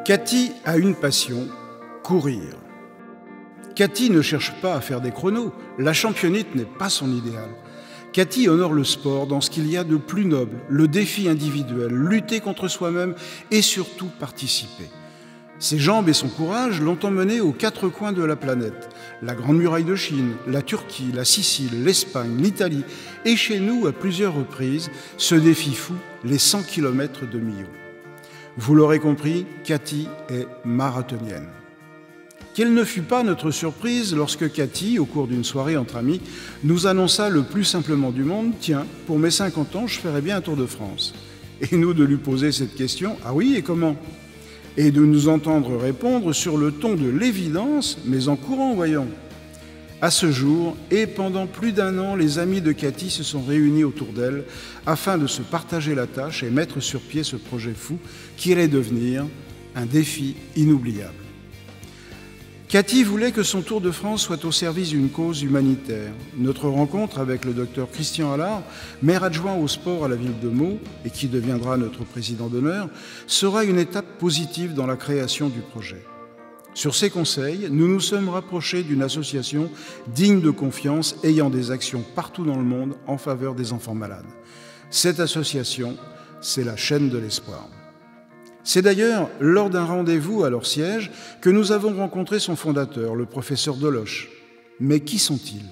Cathy a une passion, courir. Cathy ne cherche pas à faire des chronos, la championnite n'est pas son idéal. Cathy honore le sport dans ce qu'il y a de plus noble, le défi individuel, lutter contre soi-même et surtout participer. Ses jambes et son courage l'ont emmenée aux quatre coins de la planète. La Grande Muraille de Chine, la Turquie, la Sicile, l'Espagne, l'Italie et chez nous à plusieurs reprises, ce défi fou, les 100 km de Millau. Vous l'aurez compris, Cathy est marathonienne. Quelle ne fut pas notre surprise lorsque Cathy, au cours d'une soirée entre amis, nous annonça le plus simplement du monde « Tiens, pour mes 50 ans, je ferai bien un Tour de France ». Et nous de lui poser cette question « Ah oui, et comment ?» et de nous entendre répondre sur le ton de l'évidence, mais en courant, voyons. À ce jour, et pendant plus d'un an, les amis de Cathy se sont réunis autour d'elle afin de se partager la tâche et mettre sur pied ce projet fou qui allait devenir un défi inoubliable. Cathy voulait que son Tour de France soit au service d'une cause humanitaire. Notre rencontre avec le docteur Christian Allard, maire adjoint au sport à la ville de Meaux et qui deviendra notre président d'honneur, sera une étape positive dans la création du projet. Sur ses conseils, nous nous sommes rapprochés d'une association digne de confiance ayant des actions partout dans le monde en faveur des enfants malades. Cette association, c'est la Chaîne de l'Espoir. C'est d'ailleurs lors d'un rendez-vous à leur siège que nous avons rencontré son fondateur, le professeur Deloche. Mais qui sont-ils ?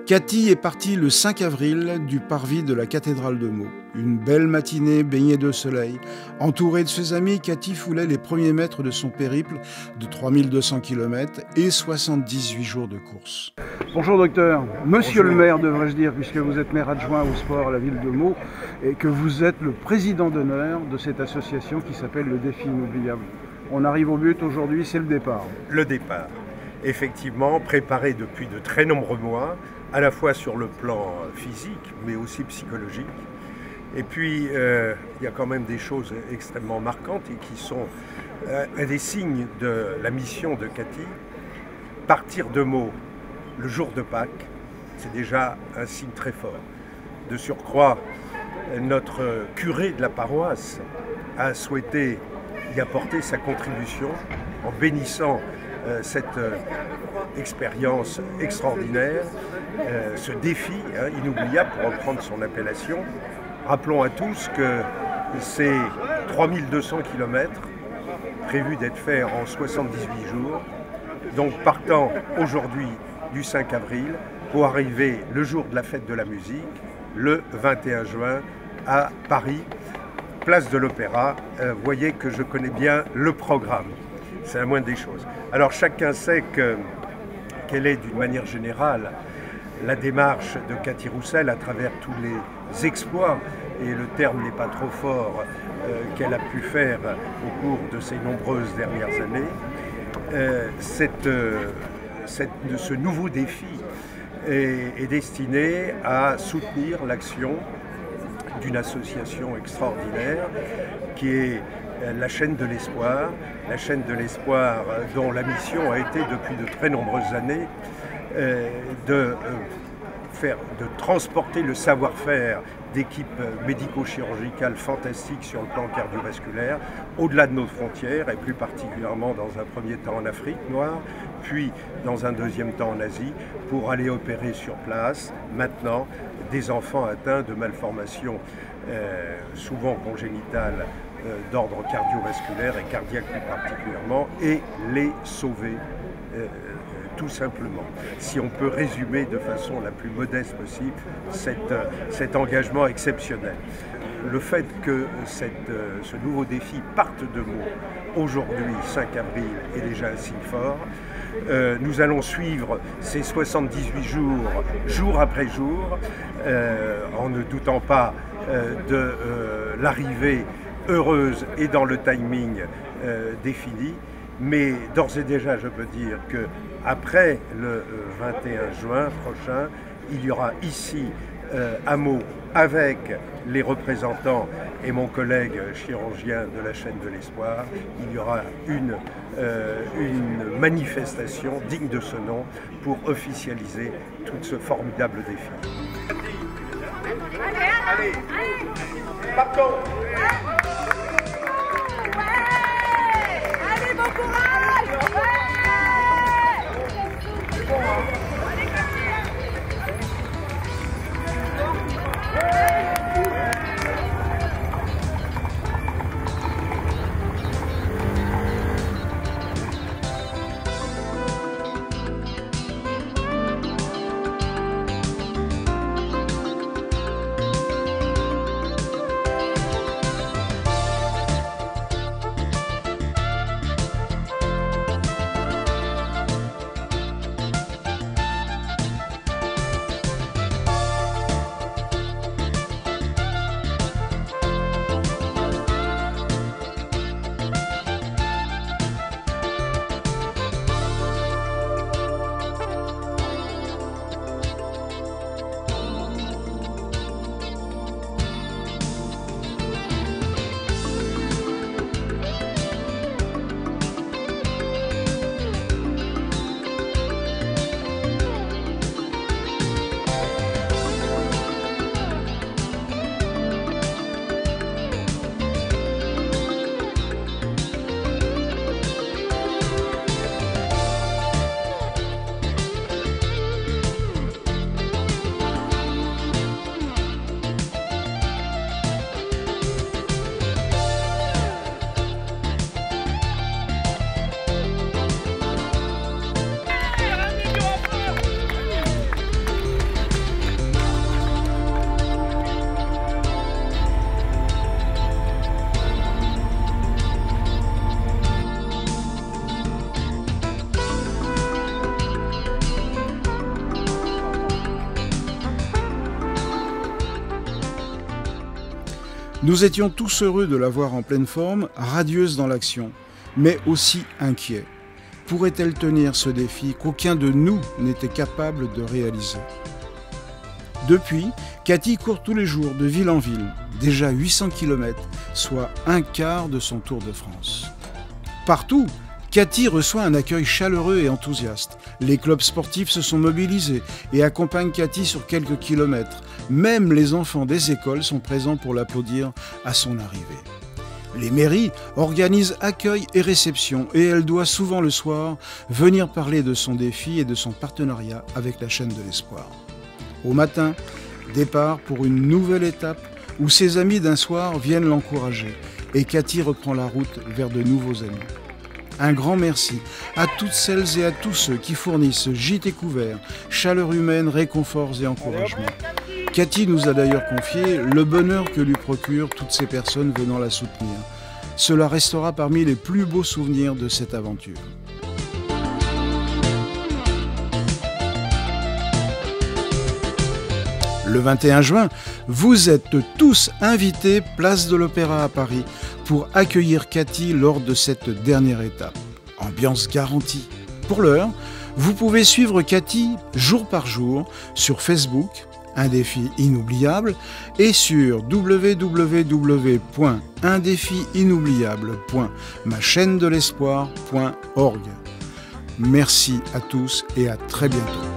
Cathy est partie le 5 avril du parvis de la cathédrale de Meaux. Une belle matinée baignée de soleil. Entourée de ses amis, Cathy foulait les premiers mètres de son périple de 3200 km et 78 jours de course. Bonjour docteur, monsieur le maire devrais-je dire, puisque vous êtes maire adjoint au sport à la ville de Meaux et que vous êtes le président d'honneur de cette association qui s'appelle le Défi Inoubliable. On arrive au but aujourd'hui, c'est le départ. Le départ, effectivement, préparé depuis de très nombreux mois, à la fois sur le plan physique, mais aussi psychologique. Et puis, il y a quand même des choses extrêmement marquantes et qui sont des signes de la mission de Cathy. Partir de Meaux le jour de Pâques, c'est déjà un signe très fort. De surcroît, notre curé de la paroisse a souhaité y apporter sa contribution en bénissant cette expérience extraordinaire, ce défi inoubliable pour reprendre son appellation. Rappelons à tous que ces 3200 km prévus d'être faits en 78 jours, donc partant aujourd'hui du 5 avril pour arriver le jour de la fête de la musique, le 21 juin à Paris, place de l'Opéra, voyez que je connais bien le programme. C'est la moindre des choses. Alors chacun sait quelle est d'une manière générale la démarche de Cathy Roussel à travers tous les exploits, et le terme n'est pas trop fort, qu'elle a pu faire au cours de ces nombreuses dernières années. Ce nouveau défi est destiné à soutenir l'action d'une association extraordinaire qui est la chaîne de l'espoir. La chaîne de l'espoir dont la mission a été depuis de très nombreuses années de transporter le savoir-faire d'équipes médico-chirurgicales fantastiques sur le plan cardiovasculaire au-delà de nos frontières, et plus particulièrement dans un premier temps en Afrique noire, puis dans un deuxième temps en Asie, pour aller opérer sur place maintenant des enfants atteints de malformations souvent congénitales d'ordre cardiovasculaire et cardiaque plus particulièrement, et les sauver tout simplement. Si on peut résumer de façon la plus modeste possible cet engagement exceptionnel. Le fait que ce nouveau défi parte de mots aujourd'hui, 5 avril, est déjà un signe fort. Nous allons suivre ces 78 jours, jour après jour, en ne doutant pas de l'arrivée heureuse et dans le timing défini. Mais d'ores et déjà, je peux dire qu'après le 21 juin prochain, il y aura ici à Meaux, avec les représentants et mon collègue chirurgien de la chaîne de l'espoir, il y aura une manifestation digne de ce nom pour officialiser tout ce formidable défi. Allez, partons! Nous étions tous heureux de la voir en pleine forme, radieuse dans l'action, mais aussi inquiets. Pourrait-elle tenir ce défi qu'aucun de nous n'était capable de réaliser? Depuis, Cathy court tous les jours de ville en ville, déjà 800 km, soit un quart de son Tour de France. Partout, Cathy reçoit un accueil chaleureux et enthousiaste. Les clubs sportifs se sont mobilisés et accompagnent Cathy sur quelques kilomètres. Même les enfants des écoles sont présents pour l'applaudir à son arrivée. Les mairies organisent accueil et réception et elle doit souvent le soir venir parler de son défi et de son partenariat avec la chaîne de l'espoir. Au matin, départ pour une nouvelle étape où ses amis d'un soir viennent l'encourager et Cathy reprend la route vers de nouveaux amis. Un grand merci à toutes celles et à tous ceux qui fournissent gîtes et couverts, chaleur humaine, réconforts et encouragements. Cathy nous a d'ailleurs confié le bonheur que lui procurent toutes ces personnes venant la soutenir. Cela restera parmi les plus beaux souvenirs de cette aventure. Le 21 juin, vous êtes tous invités place de l'Opéra à Paris pour accueillir Cathy lors de cette dernière étape. Ambiance garantie. Pour l'heure, vous pouvez suivre Cathy jour par jour sur Facebook, Un défi inoubliable, et sur www.undéfiinoubliable.machaînedelespoir.org. Merci à tous et à très bientôt.